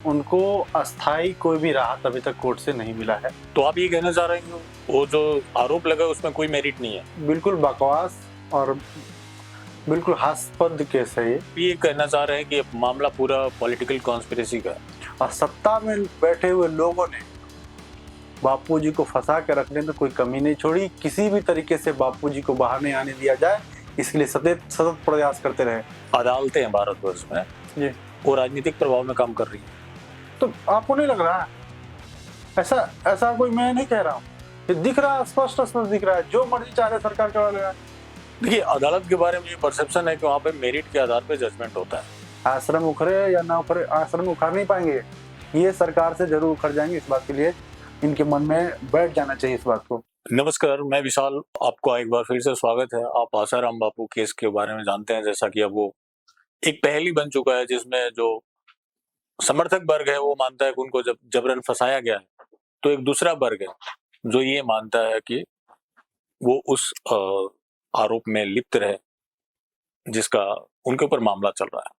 उनको अस्थायी कोई भी राहत अभी तक कोर्ट से नहीं मिला है। तो आप ये कहना चाह रहे हैं कि वो जो आरोप लगा उसमें कोई मेरिट नहीं है? बिल्कुल बकवास और बिल्कुल हास्यास्पद केस है ये कहना चाह रहे हैं कि मामला पूरा पॉलिटिकल कॉन्स्पिरेसी का है। और सत्ता में बैठे हुए लोगों ने बापूजी को फंसा के रखने में कोई कमी नहीं छोड़ी। किसी भी तरीके से बापूजी को बाहर नहीं आने दिया जाए, इसके लिए सतत प्रयास करते रहे। अदालतें हैं भारतवर्ष में जी, वो राजनीतिक प्रभाव में काम कर रही है। तो आपको नहीं लग रहा ऐसा कोई मैं नहीं कह रहा हूँ, ये दिख रहा है, स्पष्ट दिख रहा है। जो मर्जी चाह रहे सरकार करवा ले रहा है। देखिए, अदालत के बारे में ये परसेप्शन है कि वहाँ पे मेरिट के आधार पे जजमेंट होता है। आश्रम उखड़े या ना उखड़े, आश्रम उखाड़ नहीं पाएंगे, ये सरकार से जरूर उखड़ जाएंगे। इस बात के लिए इनके मन में बैठ जाना चाहिए इस बात को। नमस्कार, मैं विशाल, आपको एक बार फिर से स्वागत है। आप आसाराम बापू केस के बारे में जानते हैं, जैसा कि अब वो एक पहेली बन चुका है जिसमें जो समर्थक वर्ग है वो मानता है कि उनको जब जबरन फंसाया गया है, तो एक दूसरा वर्ग है जो ये मानता है कि वो उस आरोप में लिप्त रहे जिसका उनके ऊपर मामला चल रहा है।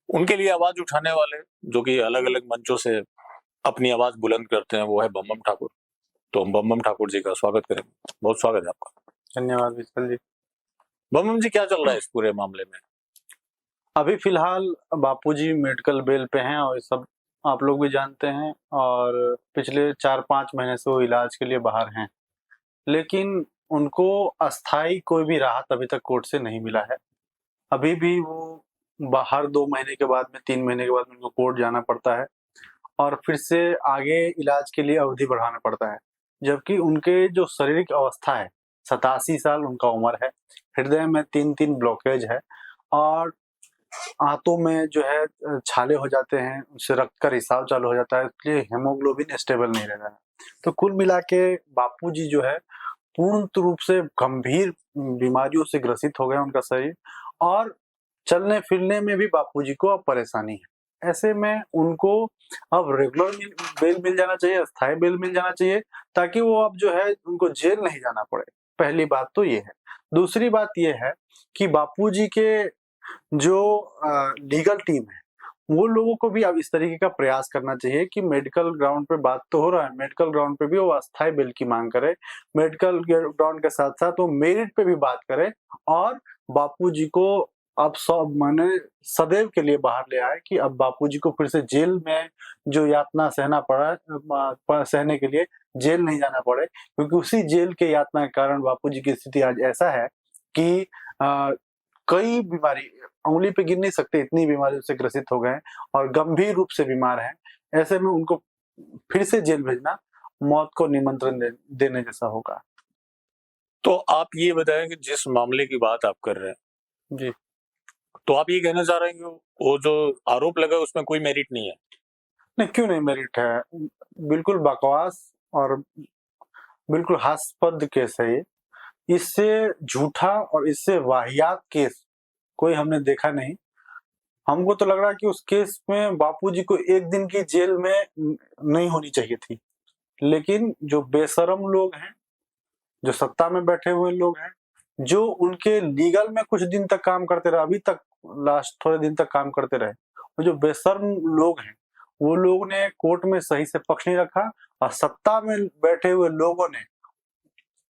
उनके लिए आवाज उठाने वाले जो कि अलग अलग मंचों से अपनी आवाज बुलंद करते हैं वो है बम बम ठाकुर। तो हम बम बम ठाकुर जी का स्वागत करेंगे। बहुत स्वागत है आपका। धन्यवाद विशाल जी। बम बम जी, क्या चल रहा है इस पूरे मामले में? अभी फिलहाल बापूजी मेडिकल बेल पे हैं और ये सब आप लोग भी जानते हैं, और पिछले 4-5 महीने से वो इलाज के लिए बाहर हैं। लेकिन उनको अस्थायी कोई भी राहत अभी तक कोर्ट से नहीं मिला है। अभी भी वो बाहर 2 महीने के बाद में, 3 महीने के बाद में उनको कोर्ट जाना पड़ता है और फिर से आगे इलाज के लिए अवधि बढ़ाना पड़ता है। जबकि उनके जो शारीरिक अवस्था है, 87 साल उनका उम्र है, हृदय में 3-3 ब्लॉकेज है और आंतों में जो है छाले हो जाते हैं, उससे रक्त का रिसाव चालू हो जाता है, इसलिए हीमोग्लोबिन स्टेबल नहीं रहता है। तो कुल मिला के बापूजी जो है पूर्ण रूप से गंभीर बीमारियों से ग्रसित हो गए उनका शरीर, और चलने-फिरने में भी बापूजी को अब परेशानी है। ऐसे में उनको अब रेगुलर बेल मिल जाना चाहिए, अस्थायी बेल मिल जाना चाहिए, ताकि वो अब जो है उनको जेल नहीं जाना पड़े। पहली बात तो ये है। दूसरी बात ये है कि बापूजी के जो लीगल टीम है, वो लोगों को भी अब इस तरीके का प्रयास करना चाहिए कि मेडिकल ग्राउंड पे बात तो हो रहा है, मेडिकल ग्राउंड पे भी वो अस्थायी बेल की मांग करे। मेडिकल ग्राउंड के साथ-साथ वो मेरिट पे भी बात करे और बापूजी को अब सब माने सदैव के लिए बाहर ले आए कि अब बापूजी को फिर से जेल में जो यातना सहना पड़ा सहने के लिए जेल नहीं जाना पड़े, क्योंकि उसी जेल के यातना के कारण बापूजी की स्थिति आज ऐसा है कि अ, कई बीमारी उँगली पे गिन नहीं सकते, इतनी बीमारियों से ग्रसित हो गए हैं और गंभीर रूप से बीमार हैं। ऐसे में उनको फिर से जेल भेजना मौत को निमंत्रण देने जैसा होगा। तो आप ये बताएं कि जिस मामले की बात आप कर रहे हैं, जी। तो आप ये कहना चाह रहे हैं कि वो जो आरोप लगा उसमें कोई मेरिट नहीं है? नहीं, क्यों नहीं मेरिट है? बिल्कुल बकवास और बिल्कुल हास्यास्पद केस है ये। इससे झूठा और इससे वाहियात केस कोई हमने देखा नहीं। हमको तो लग रहा है कि उस केस में बापूजी को 1 दिन की जेल में नहीं होनी चाहिए थी। लेकिन जो बेशर्म लोग हैं, जो सत्ता में बैठे हुए लोग हैं, जो उनके लीगल में कुछ दिन तक काम करते रहे, अभी तक लास्ट थोड़े दिन तक काम करते रहे, और जो बेशर्म लोग हैं, वो लोग ने कोर्ट में सही से पक्ष नहीं रखा और सत्ता में बैठे हुए लोगों ने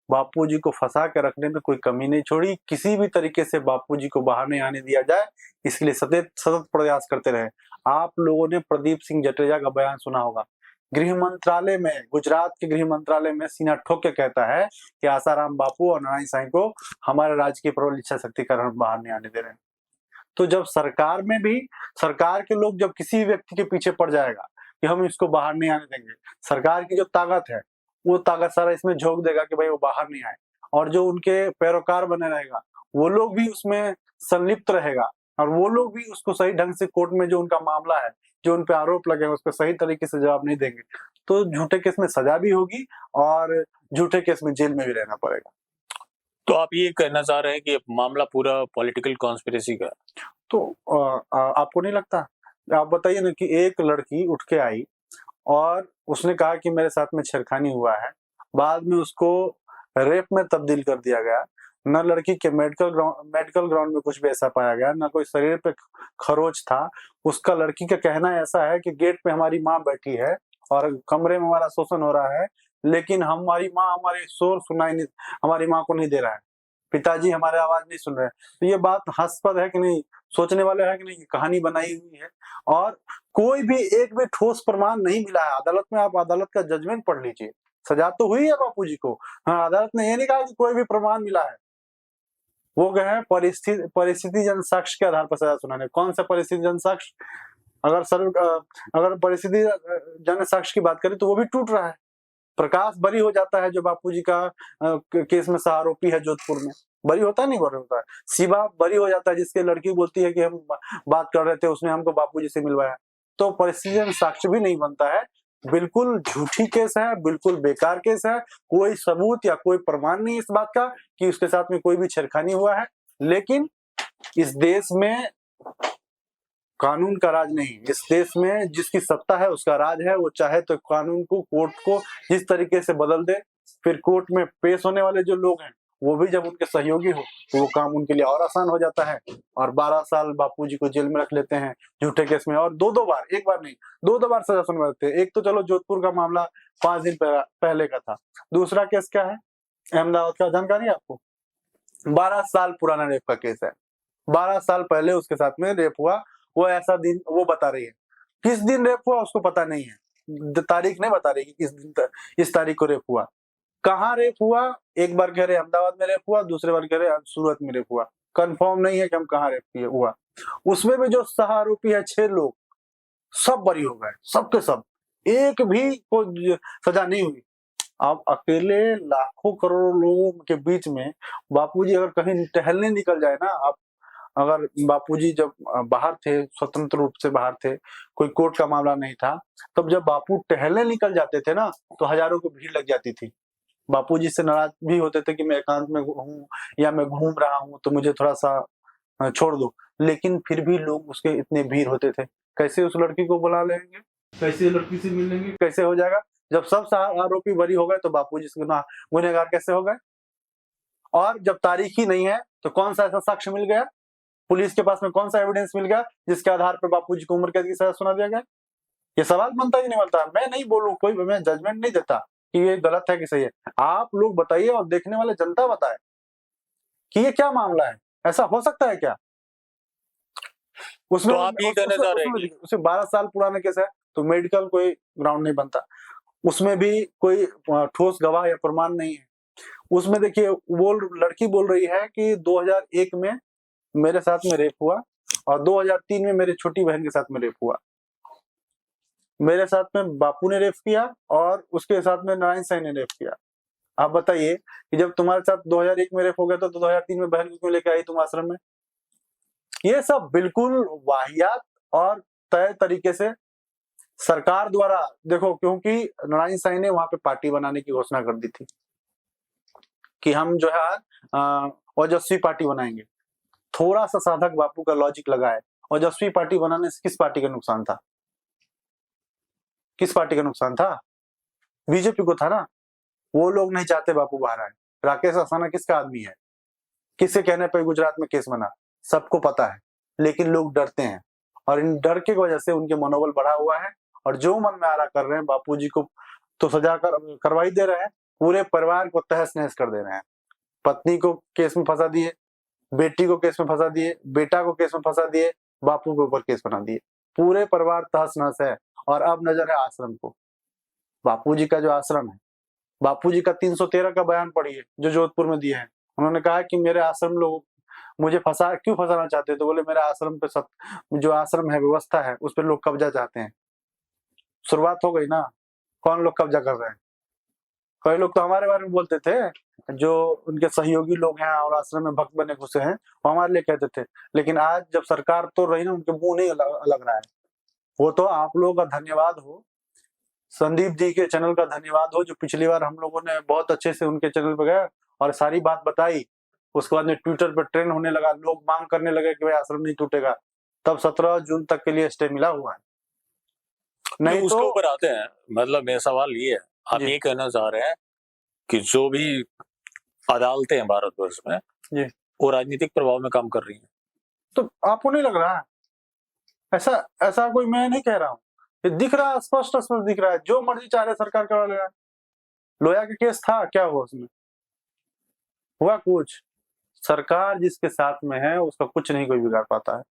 बापूजी को फंसा के रखने में कोई कमी नहीं छोड़ी। किसी भी तरीके से बापूजी को बाहर नहीं आने दिया जाए, इसके लिए सतत प्रयास करते रहे। आप लोगों ने प्रदीप सिंह जडेजा का बयान सुना होगा। गृह मंत्रालय में, गुजरात के गृह मंत्रालय में सीना ठोक के कहता है कि आसाराम बापू और नारायण साईं को हमारे राज्य की प्रबल इच्छा शक्ति के कारण बाहर नहीं आने दे रहे हैं। तो जब सरकार में भी, सरकार के लोग जब किसी व्यक्ति के पीछे पड़ जाएगा कि हम इसको बाहर नहीं आने देंगे, सरकार की जो ताकत है वो ताकत सारा इसमें झोंक देगा कि भाई वो बाहर नहीं आए, और जो उनके पैरोकार बने रहेगा वो लोग भी उसमें संलिप्त रहेगा और वो लोग भी उसको सही ढंग से कोर्ट में जो उनका मामला है, जो उन पे आरोप लगे हैं, उसको सही तरीके से जवाब नहीं देंगे, तो झूठे केस में सजा भी होगी और झूठे केस में जेल में भी रहना पड़ेगा। तो आप ये कहना चाह रहे हैं कि मामला पूरा पॉलिटिकल कॉन्स्पिरेसी का है? तो आपको नहीं लगता? आप बताइए ना कि एक लड़की उठ के आई और उसने कहा कि मेरे साथ में छेड़खानी हुआ है, बाद में उसको रेप में तब्दील कर दिया गया। न लड़की के मेडिकल ग्राउंड में कुछ भी ऐसा पाया गया, न कोई शरीर पे खरोच था। उसका लड़की का कहना ऐसा है कि गेट पे हमारी माँ बैठी है और कमरे में हमारा शोषण हो रहा है, लेकिन हमारी माँ हमारे शोर सुनाई नहीं, हमारी माँ को नहीं दे रहा है, पिताजी हमारे आवाज नहीं सुन रहे। तो ये बात हास्यास्पद है कि नहीं, सोचने वाले है कि नहीं, कहानी बनाई हुई है और कोई भी एक भी ठोस प्रमाण नहीं मिला है। अदालत में आप अदालत का जजमेंट पढ़ लीजिए, सजा तो हुई है बापूजी को। हाँ, अदालत ने ये नहीं कहा कि कोई भी प्रमाण मिला है। वो गए हैं परिस्थिति जन साक्ष्य के आधार पर सजा सुनाने। कौन सा परिस्थिति जन साक्ष्य? अगर परिस्थिति जन साक्ष्य की बात करें तो वो भी टूट रहा है। प्रकाश बरी हो जाता है, जो बापूजी का केस में सहारोपी है जोधपुर में, बरी होता है नहीं बरी होता है। शिवा बरी हो जाता है, जिसके लड़की बोलती है कि हम बात कर रहे थे, उसने हमको बापूजी से मिलवाया। तो परिस्थिति साक्ष्य भी नहीं बनता है। बिल्कुल झूठी केस है, बिल्कुल बेकार केस है। कोई सबूत या कोई प्रमाण नहीं इस बात का कि उसके साथ में कोई भी छेड़खानी हुआ है। लेकिन इस देश में कानून का राज नहीं, इस देश में जिसकी सत्ता है उसका राज है। वो चाहे तो कानून को, कोर्ट को जिस तरीके से बदल दे, फिर कोर्ट में पेश होने वाले जो लोग हैं वो भी जब उनके सहयोगी हो तो वो काम उनके लिए और आसान हो जाता है। और 12 साल बापूजी को जेल में रख लेते हैं झूठे केस में, और दो बार, एक बार नहीं दो बार सजा सुनवाते हैं। एक तो चलो जोधपुर का मामला 5 दिन पहले का था, दूसरा केस क्या है अहमदाबाद का, जानकारी है आपको? 12 साल पुराना रेप का केस है। 12 साल पहले उसके साथ में रेप हुआ। वो ऐसा दिन वो बता रही है, किस दिन रेप हुआ उसको पता नहीं है, तारीख नहीं बता रही कि किस दिन इस तारीख को रेप हुआ। कहाँ रेप हुआ? एक बार कह रहे अहमदाबाद में रेप हुआ, दूसरे बार कह रहे सूरत में रेप हुआ। कंफर्म नहीं है कि हम कहाँ रेप हुआ। उसमें भी जो सह आरोपी है 6 लोग, सब बरी हो गए, सबके सब, एक भी को सजा नहीं हुई। अब अकेले लाखों करोड़ों लोगों के बीच में बापूजी अगर कहीं टहलने निकल जाए ना, आप अगर बापूजी जब बाहर थे, स्वतंत्र रूप से बाहर थे, कोई कोर्ट का मामला नहीं था, तब जब बापू टहलने निकल जाते थे ना तो हजारों की भीड़ लग जाती थी। बापूजी से नाराज भी होते थे कि मैं एकांत में हूँ या मैं घूम रहा हूँ तो मुझे थोड़ा सा छोड़ दो, लेकिन फिर भी लोग उसके इतने भीड़ होते थे। कैसे उस लड़की को बुला लेंगे, कैसे लड़की से मिल लेंगे, कैसे हो जाएगा? जब सब आरोपी बरी हो गए तो बापूजी से गुनहगार कैसे हो गए? और जब तारीख ही नहीं है तो कौन सा ऐसा साक्ष्य मिल गया, पुलिस के पास में कौन सा एविडेंस मिल गया जिसके आधार पर बापूजी को उम्र कैद की सजा सुना दिया गया? ये सवाल बनता ही नहीं बनता। मैं नहीं बोलूं, कोई मैं जजमेंट नहीं देता कि ये गलत है कि सही है। आप लोग बताइए और देखने वाले जनता बताए कि ये क्या मामला है, ऐसा हो सकता है क्या? उसमें तो आप ये कहना चाह रहे हैं उसमें 12 साल पुराना केस है तो मेडिकल कोई ग्राउंड नहीं बनता। उसमें भी कोई ठोस गवाह या प्रमाण नहीं है। उसमें देखिए वो लड़की बोल रही है कि 2001 में मेरे साथ में रेप हुआ और 2003 में मेरी छोटी बहन के साथ में रेप हुआ। मेरे साथ में बापू ने रेप किया और उसके साथ में नारायण साईं ने रेप किया। आप बताइए कि जब तुम्हारे साथ 2001 में रेप हो गया तो 2003 में बहन को क्यों लेके आई तुम आश्रम में? ये सब बिल्कुल वाहियात और तय तरीके से सरकार द्वारा, देखो क्योंकि नारायण साईं ने वहां पे पार्टी बनाने की घोषणा कर दी थी कि हम जो है ओजस्वी पार्टी बनाएंगे। थोड़ा सा साधक बापू का लॉजिक लगा है। ओजस्वी पार्टी बनाने से किस पार्टी का नुकसान था? किस पार्टी का नुकसान था? बीजेपी को था ना। वो लोग नहीं चाहते बापू बाहर आए। राकेश अस्थाना किसका आदमी है? किसके कहने पर गुजरात में केस बना? सबको पता है, लेकिन लोग डरते हैं और इन डर की वजह से उनके मनोबल बढ़ा हुआ है और जो मन में आ रहा कर रहे हैं। बापूजी को तो सजा करवाई दे रहे हैं, पूरे परिवार को तहस नहस कर दे रहे हैं। पत्नी को केस में फंसा दिए, बेटी को केस में फंसा दिए, बेटा को केस में फंसा दिए, बापू के ऊपर केस बना दिए। पूरे परिवार तहस नहस है। और अब नजर है आश्रम को। बापूजी का जो आश्रम है, बापूजी का 313 का बयान पढ़िए जो जोधपुर में दिया है। उन्होंने कहा कि मेरे आश्रम लोग मुझे क्यों फंसाना चाहते हैं? तो बोले मेरे आश्रम पे जो आश्रम है, व्यवस्था है, उस पर लोग कब्जा चाहते हैं। शुरुआत हो गई ना। कौन लोग कब्जा कर रहे हैं? कई लोग तो हमारे बारे में बोलते थे, जो उनके सहयोगी लोग हैं और आश्रम में भक्त बने घुसे हैं, वो हमारे लिए कहते थे। लेकिन आज जब सरकार तो रही ना, उनके मुंह नहीं लग रहा है। वो तो आप लोगों का धन्यवाद हो, संदीप जी के चैनल का धन्यवाद हो, जो पिछली बार हम लोगों ने बहुत अच्छे से उनके चैनल पर गए और सारी बात बताई। उसके बाद में ट्विटर पर ट्रेंड होने लगा, लोग मांग करने लगे कि भाई आश्रम नहीं टूटेगा। तब 17 जून तक के लिए स्टे मिला हुआ है। नहीं उसके तो ऊपर आते हैं। मतलब मेरा सवाल ये है, आप ये कहना चाह रहे हैं कि जो भी अदालतें हैं भारतवर्ष में जी। वो राजनीतिक प्रभाव में काम कर रही हैं। तो आपको नहीं लग रहा है ऐसा? ऐसा कोई मैं नहीं कह रहा हूँ, ये दिख रहा है, स्पष्ट स्पष्ट दिख रहा है। जो मर्जी चाह रहे सरकार करवा ले रहा है। लोया का केस था, क्या हुआ उसमें? हुआ कुछ? सरकार जिसके साथ में है उसका कुछ नहीं कोई बिगाड़ पाता है।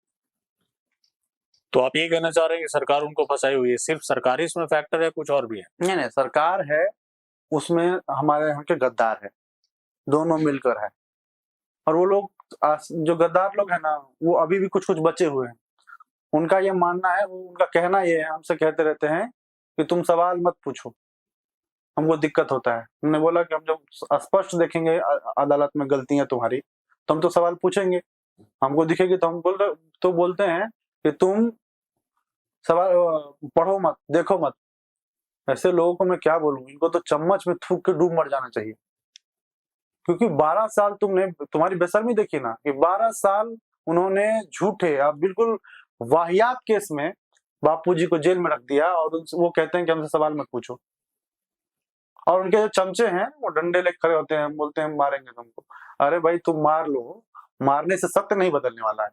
तो आप ये कहना चाह रहे हैं कि सरकार उनको फंसाई हुई है, सिर्फ सरकार ही इसमें फैक्टर है, कुछ और भी है? नहीं नहीं, सरकार है उसमें, हमारे यहाँ के गद्दार है, दोनों मिलकर है। और वो लोग जो गद्दार लोग हैं ना, वो अभी भी कुछ कुछ बचे हुए हैं। उनका ये मानना है, उनका कहना ये है, हमसे कहते रहते हैं कि तुम सवाल मत पूछो, हमको दिक्कत होता है। हमने बोला कि हम जब स्पष्ट देखेंगे अदालत में गलतियां तुम्हारी, तो हम तो सवाल पूछेंगे। हमको दिखेगी तो हम बोलते हैं कि तुम सवाल पढ़ो मत, देखो मत। ऐसे लोगों को मैं क्या बोलूं, इनको तो चम्मच में थूक के डूब मर जाना चाहिए। क्योंकि 12 साल तुम्हारी बेशर्मी देखी ना, कि 12 साल उन्होंने झूठे, अब बिल्कुल वाहियात केस में बापूजी को जेल में रख दिया, और वो कहते हैं कि हमसे सवाल मत पूछो। और उनके जो चमचे हैं वो डंडे लेकर खड़े होते हैं, बोलते हैं मारेंगे तुमको। अरे भाई तुम मार लो, मारने से सत्य नहीं बदलने वाला है।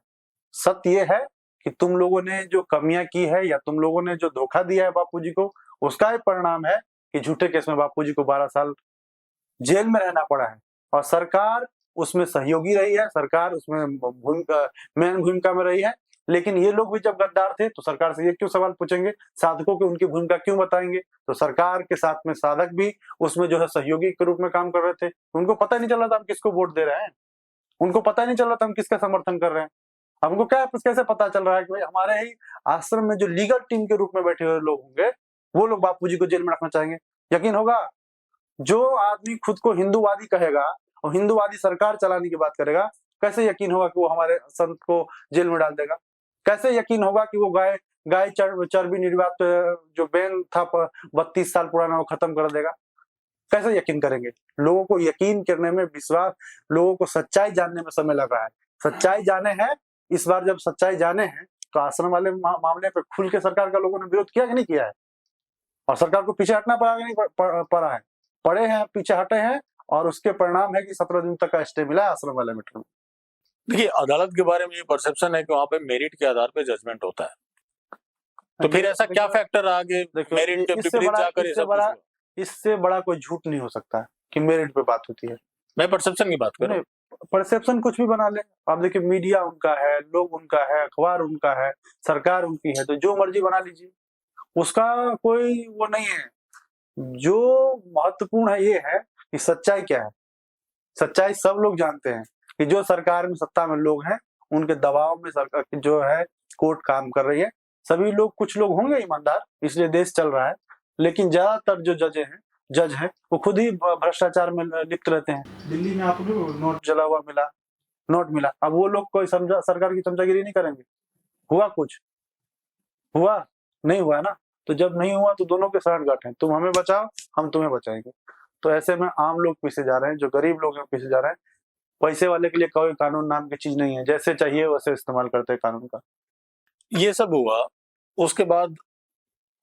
सत्य ये है कि तुम लोगों ने जो कमियां की है, या तुम लोगों ने जो धोखा दिया है बापूजी को, उसका ही परिणाम है कि झूठे केस में बापूजी को 12 साल जेल में रहना पड़ा है। और सरकार उसमें सहयोगी रही है, सरकार उसमें मेन भूमिका में रही है। लेकिन ये लोग भी जब गद्दार थे तो सरकार से ये क्यों सवाल पूछेंगे? साधकों की उनकी भूमिका क्यों बताएंगे? तो सरकार के साथ में साधक भी उसमें जो है सहयोगी के रूप में काम कर रहे थे। उनको पता नहीं चल रहा था हम किसको वोट दे रहे हैं, उनको पता नहीं चल रहा था हम किसका समर्थन कर रहे हैं। हमको क्या कैसे पता चल रहा है कि भाई हमारे ही आश्रम में जो लीगल टीम के रूप में बैठे हुए लोग होंगे, वो लोग बापूजी को जेल में रखना चाहेंगे? यकीन होगा? जो आदमी खुद को हिंदूवादी कहेगा और हिंदूवादी सरकार चलाने की बात करेगा, कैसे यकीन होगा कि वो हमारे संत को जेल में डाल देगा? कैसे यकीन होगा कि वो गाय चर्बी निर्यात जो बैन था 32 साल पुराना, वो खत्म कर देगा? कैसे यकीन करेंगे? लोगों को यकीन करने में, विश्वास, लोगों को सच्चाई जानने में समय लग रहा है। सच्चाई जाने हैं, इस बार जब सच्चाई जाने हैं तो आश्रम वाले मामले पे खुल के सरकार का लोगों ने विरोध किया कि नहीं किया है? और सरकार को पीछे हटना पड़ा कि नहीं पड़ा है? पड़े हैं, पीछे हटे हैं, और उसके परिणाम है कि 17 दिन तक का स्टे मिला है आश्रम वाले मैटर में। देखिए, अदालत के बारे में ये परसेप्शन है कि वहां पे मेरिट के आधार पे जजमेंट होता है। तो फिर ऐसा क्या फैक्टर आगे मेरिट के विपरीत जाकर ये सब कुछ हुआ? इससे बड़ा कोई झूठ नहीं हो सकता कि मेरिट पे बात होती है। मैं परसेप्शन की बात कर रहा हूँ। परसेप्शन कुछ भी बना ले आप, देखिए मीडिया उनका है, लोग उनका है, अखबार उनका है, सरकार उनकी है, तो जो मर्जी बना लीजिए, उसका कोई वो नहीं है। जो महत्वपूर्ण है ये है कि सच्चाई क्या है। सच्चाई सब लोग जानते हैं कि जो सरकार में सत्ता में लोग हैं, उनके दबाव में सरकार जो है कोर्ट काम कर रही है। सभी लोग, कुछ लोग होंगे ईमानदार, इसलिए देश चल रहा है, लेकिन ज्यादातर जो जज हैं वो खुद ही भ्रष्टाचार में लिप्त रहते हैं। दिल्ली में आपको नोट जला हुआ मिला, नोट मिला, अब वो लोग कोई सरकार की चमचागिरी नहीं करेंगे? हुआ कुछ? हुआ नहीं हुआ ना? तो जब नहीं हुआ तो दोनों के साठगांठ हैं, तुम हमें बचाओ, हम तुम्हें बचाएंगे। तो ऐसे में आम लोग पीछे जा रहे हैं, जो गरीब लोग हैं पीछे जा रहे हैं। पैसे वाले के लिए कोई कानून नाम की चीज नहीं है, जैसे चाहिए वैसे इस्तेमाल करते हैं कानून का। ये सब हुआ, उसके बाद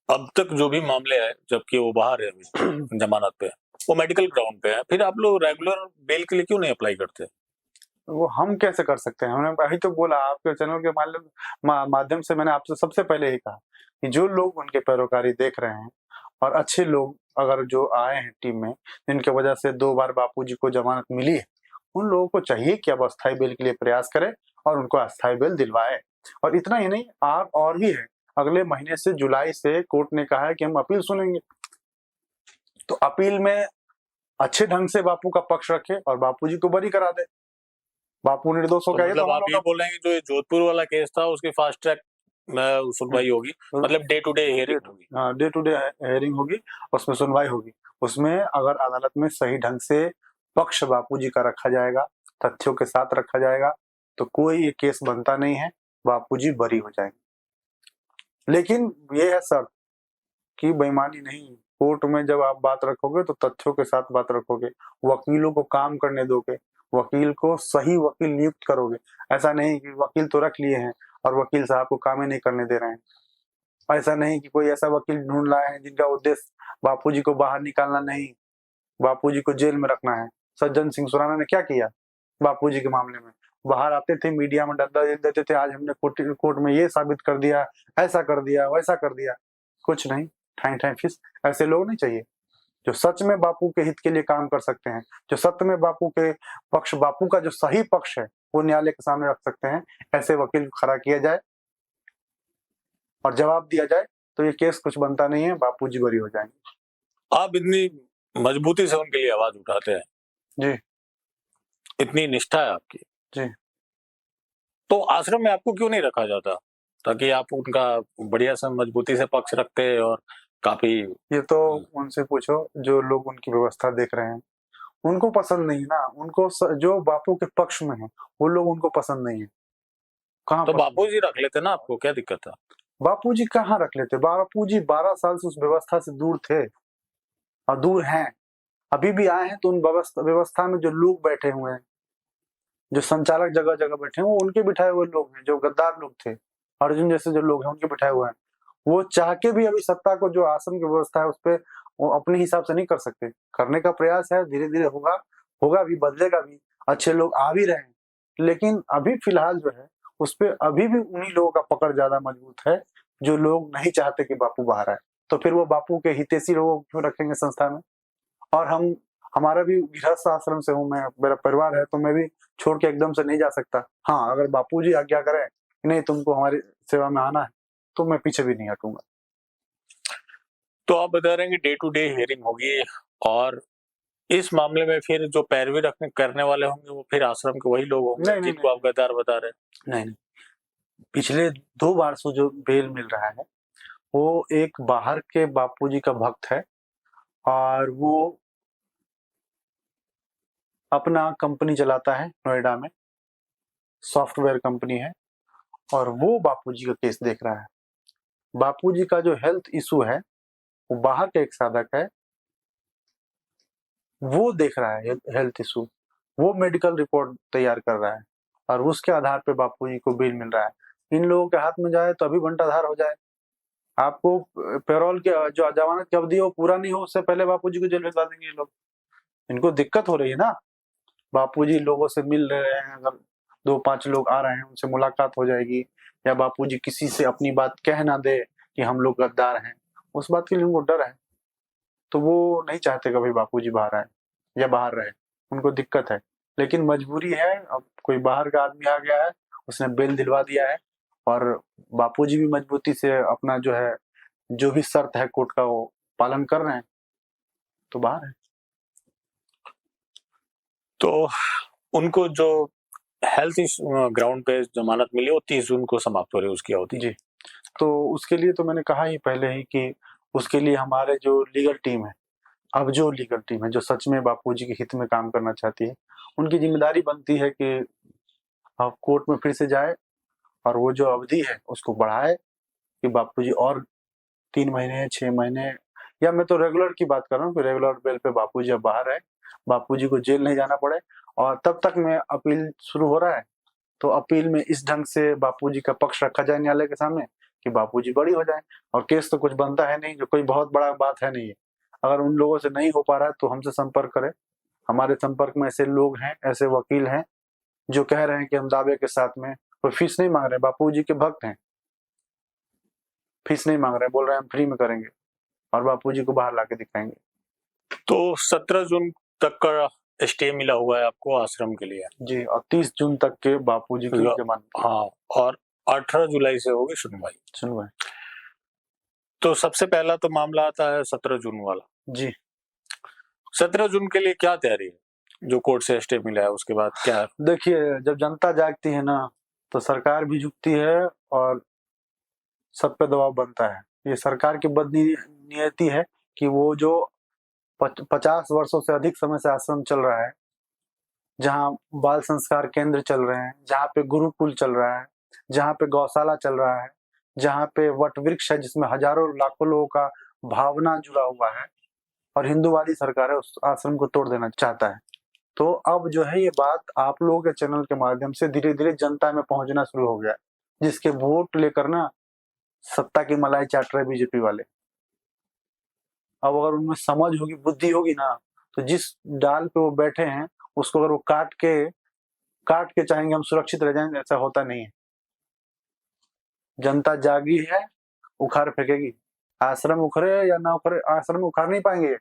अब तक जो भी मामले हैं, जबकि वो बाहर है जमानत पे, वो मेडिकल ग्राउंड पे है, फिर आप लोग रेगुलर बेल के लिए क्यों नहीं अप्लाई करते? वो हम कैसे कर सकते हैं? हमने अभी तो बोला, आपके चैनल के माध्यम से मैंने आपसे सबसे पहले ही कहा कि जो लोग उनके पैरोकारी देख रहे हैं, और अच्छे लोग अगर जो आए हैं टीम में, जिनकी वजह से 2 बार बापूजी को जमानत मिली है, उन लोगों को चाहिए कि अब अस्थायी बेल के लिए प्रयास करें और उनको अस्थायी बेल दिलवाए। और इतना ही नहीं, आप और भी है, अगले महीने से, जुलाई से कोर्ट ने कहा है कि हम अपील सुनेंगे। तो अपील में अच्छे ढंग से बापू का पक्ष रखे और बापूजी को बरी करा दे। बापू निर्दोष हो गया। मतलब आप ये बोल रहे हैं कि जो ये जोधपुर वाला केस था उसकी फास्ट ट्रैक में सुनवाई होगी, मतलब डे टू डे हियरिंग होगी? हाँ, डे टू डे हियरिंग होगी, उसमें सुनवाई होगी। उसमें अगर अदालत में सही ढंग से पक्ष बापूजी का रखा जाएगा, तथ्यों के साथ रखा जाएगा, तो कोई ये केस बनता नहीं है, बापूजी बरी हो जाएंगे। लेकिन ये है शर्त कि बेईमानी नहीं। कोर्ट में जब आप बात रखोगे तो तथ्यों के साथ बात रखोगे, वकीलों को काम करने दोगे, वकील को सही वकील नियुक्त करोगे। ऐसा नहीं कि वकील तो रख लिए हैं और वकील साहब को काम ही नहीं करने दे रहे हैं। ऐसा नहीं कि कोई ऐसा वकील ढूंढ लाए हैं जिनका उद्देश्य बापूजी को बाहर निकालना नहीं, बापूजी को जेल में रखना है। सज्जन सिंह सुराना ने क्या किया बापूजी के मामले में? बाहर आते थे, मीडिया में डंडा देते थे, आज हमने कोर्ट में ये साबित कर दिया, ऐसा कर दिया, वैसा कर दिया। कुछ नहीं, ठाई ठाई फीस। ऐसे लोग नहीं चाहिए जो सच में बापू के हित के लिए काम कर सकते हैं, जो सत्य में बापू के पक्ष, बापू का जो सही पक्ष है वो न्यायालय के सामने रख सकते हैं। ऐसे वकील को खड़ा किया जाए और जवाब दिया जाए तो ये केस कुछ बनता नहीं है, बापूजी बरी हो जाएंगे। आप इतनी मजबूती से उनके लिए आवाज उठाते हैं जी, इतनी निष्ठा है आपकी जी। तो आश्रम में आपको क्यों नहीं रखा जाता ताकि आप उनका बढ़िया से मजबूती से पक्ष रखते और काफी ये तो उनसे पूछो जो लोग उनकी व्यवस्था देख रहे हैं, उनको पसंद नहीं ना, उनको जो बापू के पक्ष में है वो लोग उनको पसंद नहीं है। कहाँ तो पसंद? बापूजी रख लेते ना, आपको क्या दिक्कत है? बापूजी कहाँ रख लेते? बापूजी 12 साल से उस व्यवस्था से दूर थे और दूर हैं, अभी भी आए हैं तो उन व्यवस्था में जो लोग बैठे हुए हैं, जो संचालक जगह जगह बैठे हैं, वो उनके बिठाए हुए लोग हैं, जो गद्दार लोग थे, अर्जुन जैसे जो लोग हैं उनके बिठाए हुए हैं। वो चाह के भी अभी सत्ता को, जो आसन की व्यवस्था है उस पर वो अपने हिसाब से नहीं कर सकते। करने का प्रयास है, धीरे धीरे होगा, होगा भी, बदलेगा भी, अच्छे लोग आ भी रहे हैं, लेकिन अभी फिलहाल जो है उस पर अभी भी उन्हीं लोगों का पकड़ ज्यादा मजबूत है जो लोग नहीं चाहते कि बापू बाहर आए। तो फिर वो बापू के हितैषी लोगों को क्यों रखेंगे संस्था में? और हमारा भी गृहस्थ आश्रम से हूँ मैं, मेरा परिवार है, तो मैं भी छोड़ के एकदम से नहीं जा सकता। हाँ, अगर बापूजी आज्ञा करें कि नहीं तुमको हमारी सेवा में आना है तो मैं पीछे भी नहीं हटूंगा। तो आप बता रहे हैं कि डे टू डे हियरिंग होगी और इस मामले में फिर जो पैरवी रखने करने वाले होंगे वो फिर आश्रम के वही लोग होंगे नहीं, जिनको आप गद्दार बता रहे हैं? नहीं, पिछले 2 बार से जो बेल मिल रहा है वो एक बाहर के बापूजी का भक्त है और वो अपना कंपनी चलाता है नोएडा में, सॉफ्टवेयर कंपनी है, और वो बापूजी का केस देख रहा है। बापूजी का जो हेल्थ इशू है वो बाहर का एक साधक है, वो देख रहा है हेल्थ इशू, वो मेडिकल रिपोर्ट तैयार कर रहा है और उसके आधार पे बापूजी को बेल मिल रहा है। इन लोगों के हाथ में जाए तो अभी बंटाधार हो जाए। आपको पेरोल के जो जमानत की अवधि हो पूरा नहीं हो उससे पहले बापूजी को जेल भिजवा देंगे ये लोग। इनको दिक्कत हो रही है ना, बापूजी लोगों से मिल रहे हैं, अगर 2-5 लोग आ रहे हैं उनसे मुलाकात हो जाएगी, या बापूजी किसी से अपनी बात कह ना दे कि हम लोग गद्दार हैं, उस बात के लिए उनको डर है। तो वो नहीं चाहते कभी बापूजी बाहर आए या बाहर रहे, उनको दिक्कत है। लेकिन मजबूरी है, अब कोई बाहर का आदमी आ गया है, उसने बेल दिलवा दिया है और बापूजी भी मजबूती से अपना जो है, जो भी शर्त है कोर्ट का वो पालन कर रहे हैं, तो बाहर है। तो उनको जो हेल्थ ग्राउंड पे जमानत मिली वो 30 जून को समाप्त हो रही है उसकी अवधि। जी, तो उसके लिए तो मैंने कहा ही पहले ही कि उसके लिए हमारे जो लीगल टीम है, अब जो लीगल टीम है जो सच में बापूजी के हित में काम करना चाहती है, उनकी जिम्मेदारी बनती है कि अब कोर्ट में फिर से जाए और वो जो अवधि है उसको बढ़ाए कि बापूजी और 3 महीने 6 महीने, या मैं तो रेगुलर की बात कर रहा हूँ कि रेगुलर बेल पे बापूजी अब बाहर है, बापूजी को जेल नहीं जाना पड़े। और तब तक में अपील शुरू हो रहा है, तो अपील में इस ढंग से बापूजी का पक्ष रखा जाए न्यायालय के सामने कि बापूजी बरी हो जाए। और केस तो कुछ बनता है नहीं, जो कोई बहुत बड़ा बात है नहीं है। अगर उन लोगों से नहीं हो पा रहा है तो हमसे संपर्क करें। हमारे संपर्क में ऐसे लोग हैं, ऐसे वकील हैं जो कह रहे हैं कि हम दावे के साथ में, कोई फीस नहीं मांग रहे, बापूजी के भक्त हैं, फीस नहीं मांग रहे, बोल रहे हैं हम फ्री में करेंगे और बापूजी को बाहर लाके दिखाएंगे। तो 17 जून तक का स्टे मिला हुआ है आपको आश्रम के लिए? जी, और 30 जून तक के बापूजी की जमानत। हाँ, और 18 जुलाई से होगी सुनवाई। सुनवाई। तो सबसे पहला तो मामला आता है 17 जून वाला। जी, 17 जून के लिए क्या तैयारी है? जो कोर्ट से स्टे मिला है उसके बाद क्या? देखिए, जब जनता जागती है ना तो सरकार भी झुकती है और सब पे दबाव बनता है। ये सरकार की बदनीयती है कि वो जो 50 वर्षों से अधिक समय से आश्रम चल रहा है, जहाँ बाल संस्कार केंद्र चल रहे हैं, जहाँ पे गुरुकुल चल रहा है, जहाँ पे गौशाला चल रहा है, जहाँ पे वट वृक्ष है जिसमें हजारों लाखों लोगों का भावना जुड़ा हुआ है, और हिंदूवादी सरकार है उस आश्रम को तोड़ देना चाहता है। तो अब जो है ये बात आप लोगों के चैनल के माध्यम से धीरे धीरे जनता में पहुंचना शुरू हो गया, जिसके वोट लेकर ना सत्ता की मलाई चाट रहे बीजेपी वाले। अब अगर उनमें समझ होगी, बुद्धि होगी ना, तो जिस डाल पे वो बैठे हैं उसको अगर वो काट के चाहेंगे हम सुरक्षित रह जाएंगे, ऐसा होता नहीं है। जनता जागी है, उखाड़ फेंकेगी। आश्रम उखड़े या ना उखड़े, आश्रम उखाड़ नहीं पाएंगे,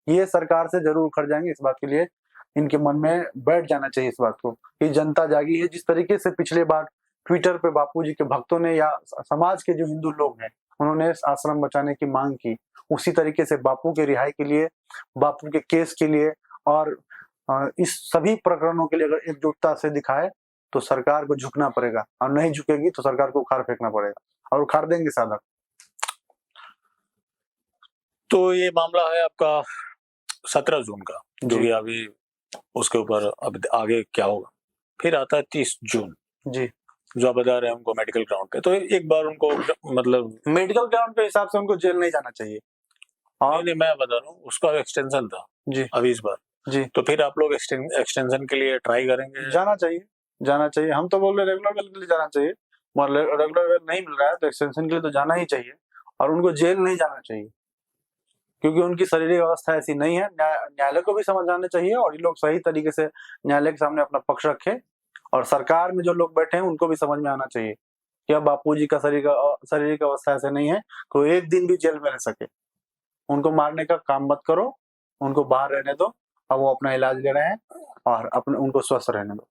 ये सरकार से जरूर उखड़ जाएंगे। इस बात के लिए इनके मन में बैठ जाना चाहिए इस बात को कि जनता जागी है। जिस तरीके से पिछले बार ट्विटर पे बापूजी के भक्तों ने या समाज के जो हिंदू लोग हैं उन्होंने आश्रम बचाने की मांग की, उसी तरीके से बापू के रिहाई के लिए, बापू के केस के लिए और इस सभी प्रकरणों के लिए अगर एकजुटता से दिखाए तो सरकार को झुकना पड़ेगा, और नहीं झुकेगी तो सरकार को उखाड़ फेंकना पड़ेगा, और उखाड़ देंगे साधक। तो ये मामला है आपका 17 जून का, जो कि अभी उसके ऊपर अब आगे क्या होगा। फिर आता है 30 जून जी, जो आप बता रहे हैं उनको मेडिकल ग्राउंड पे। तो एक बार उनको मतलब मेडिकल ग्राउंड के हिसाब से उनको जेल नहीं जाना चाहिए। और नहीं, मैं बता रहा हूँ उसका एक्सटेंशन था जी अभी इस बार जी, तो फिर आप लोग एक्सटेंशन के लिए ट्राई करेंगे? जाना चाहिए। हम तो बोल रहे रेगुलर बेल के लिए जाना चाहिए, रेगुलर बेल नहीं मिल रहा है तो एक्सटेंशन के लिए तो जाना ही चाहिए, और उनको जेल नहीं जाना चाहिए क्योंकि उनकी शारीरिक अवस्था ऐसी नहीं है। न्यायालय को भी समझ आना चाहिए और ये लोग सही तरीके से न्यायालय के सामने अपना पक्ष रखें, और सरकार में जो लोग बैठे हैं उनको भी समझ में आना चाहिए कि अब बापूजी का शारीरिक अवस्था ऐसे नहीं है तो एक दिन भी जेल में रह सके। उनको मारने का काम मत करो, उनको बाहर रहने दो, अब वो अपना इलाज ले रहे हैं और अपने उनको स्वस्थ रहने दो।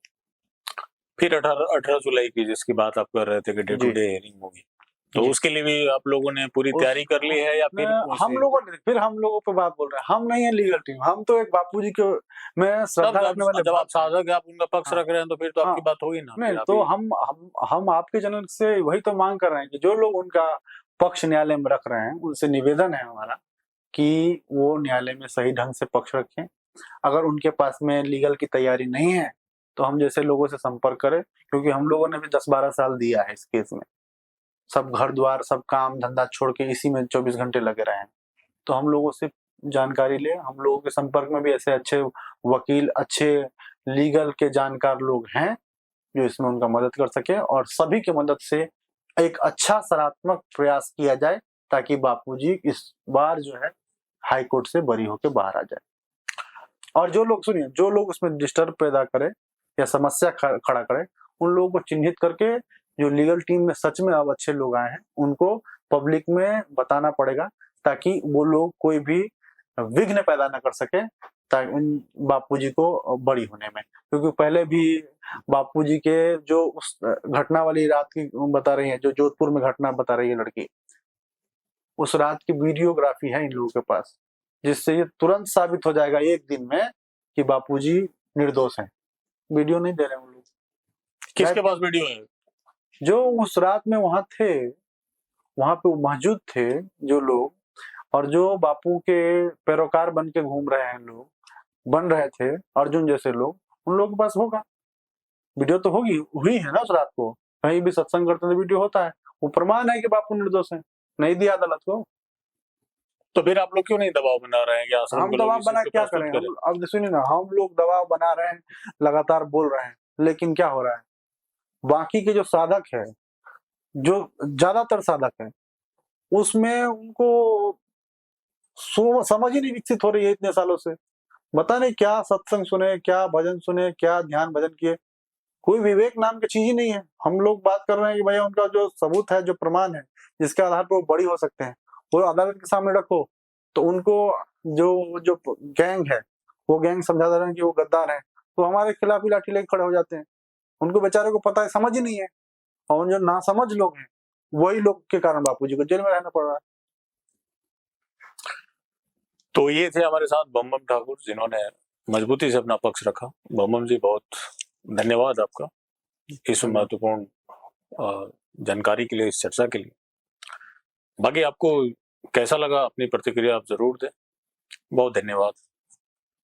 फिर 18 जुलाई की जिसकी बात आप कर रहे थे कि डे टू डे हियरिंग होगी, तो उसके लिए भी आप लोगों ने पूरी तैयारी कर ली है या फिर हम लोगों पे बात बोल रहे हैं? हम नहीं है लीगल टीम, हम तो एक बापूजी के में श्रद्धा रखने वाले। जब आप साधक आप उनका पक्ष रख रहे हैं तो फिर तो आपकी बात होगी ना। नहीं तो हम आपके चैनल से वही तो मांग कर रहे हैं कि जो लोग उनका पक्ष न्यायालय में रख रहे हैं उनसे निवेदन है हमारा कि वो न्यायालय में सही ढंग से पक्ष रखें। अगर उनके पास में लीगल की तैयारी नहीं है तो हम जैसे लोगों से संपर्क करें, क्योंकि हम लोगों ने भी 10-12 साल दिया है इस केस में। सब घर द्वार सब काम धंधा छोड़ के इसी में 24 घंटे लगे रहे हैं, तो हम लोगों से जानकारी ले। हम लोगों के संपर्क में भी ऐसे अच्छे वकील, अच्छे लीगल के जानकार लोग हैं जो इसमें उनका मदद कर सके, और सभी की मदद से एक अच्छा सकारात्मक प्रयास किया जाए ताकि बापूजी इस बार जो है हाई कोर्ट से बरी होकर बाहर आ जाए। और जो लोग उसमें डिस्टर्ब पैदा करे या समस्या खड़ा करे, उन लोगों को चिन्हित करके जो लीगल टीम में सच में अब अच्छे लोग आए हैं उनको पब्लिक में बताना पड़ेगा ताकि वो लोग कोई भी विघ्न पैदा न कर सके उन बापूजी को बरी होने में। क्योंकि पहले भी बापूजी के जो उस घटना वाली रात की बता रही है, जो जोधपुर में घटना बता रही है लड़की, उस रात की वीडियोग्राफी है इन लोगों के पास, जिससे ये तुरंत साबित हो जाएगा एक दिन में कि बापूजी निर्दोष हैं। वीडियो नहीं दे रहे हैं वो लोग। किसके पास वीडियो है? जो उस रात में वहां थे, वहां पे मौजूद थे जो लोग, और जो बापू के पैरोकार बन के घूम रहे हैं लोग, बन रहे थे अर्जुन जैसे लोग, उन लोगों के पास होगा वीडियो। तो हुई है ना उस रात को, कहीं भी सत्संग करते तो वीडियो होता है, वो प्रमाण है कि बापू निर्दोष है। नहीं दिया अदालत को तो फिर आप लोग क्यों नहीं दबाव बना रहे हैं कि हम दबाव बना क्या करें? अब सुनिए ना, हम लोग दबाव बना रहे हैं, लगातार बोल रहे हैं, लेकिन क्या हो रहा है? बाकी के जो साधक है, जो ज्यादातर साधक है, उसमें उनको समझ ही नहीं विकसित हो रही है इतने सालों से। पता नहीं क्या सत्संग सुने, क्या भजन सुने, क्या ध्यान भजन किए, कोई विवेक नाम की चीज ही नहीं है। हम लोग बात कर रहे हैं कि भैया उनका जो सबूत है, जो प्रमाण है, जिसके आधार पर वो बड़ी हो सकते हैं, वो अदालत के सामने रखो। तो उनको जो गैंग है, वो गैंग समझा दे रहे हैं कि वो गद्दार है, तो हमारे खिलाफ ही लाठी लेके खड़े हो जाते हैं। उनको बेचारे को पता है, समझ ही नहीं है, और जो नासमझ लोग हैं वही लोग के कारण बापूजी को जेल में रहना पड़ रहा है। तो ये थे हमारे साथ बम ठाकुर, जिन्होंने मजबूती से अपना पक्ष रखा। बम जी, बहुत धन्यवाद आपका इस महत्वपूर्ण जानकारी के लिए, इस चर्चा के लिए। बाकी आपको कैसा लगा अपनी प्रतिक्रिया आप जरूर दें। बहुत धन्यवाद।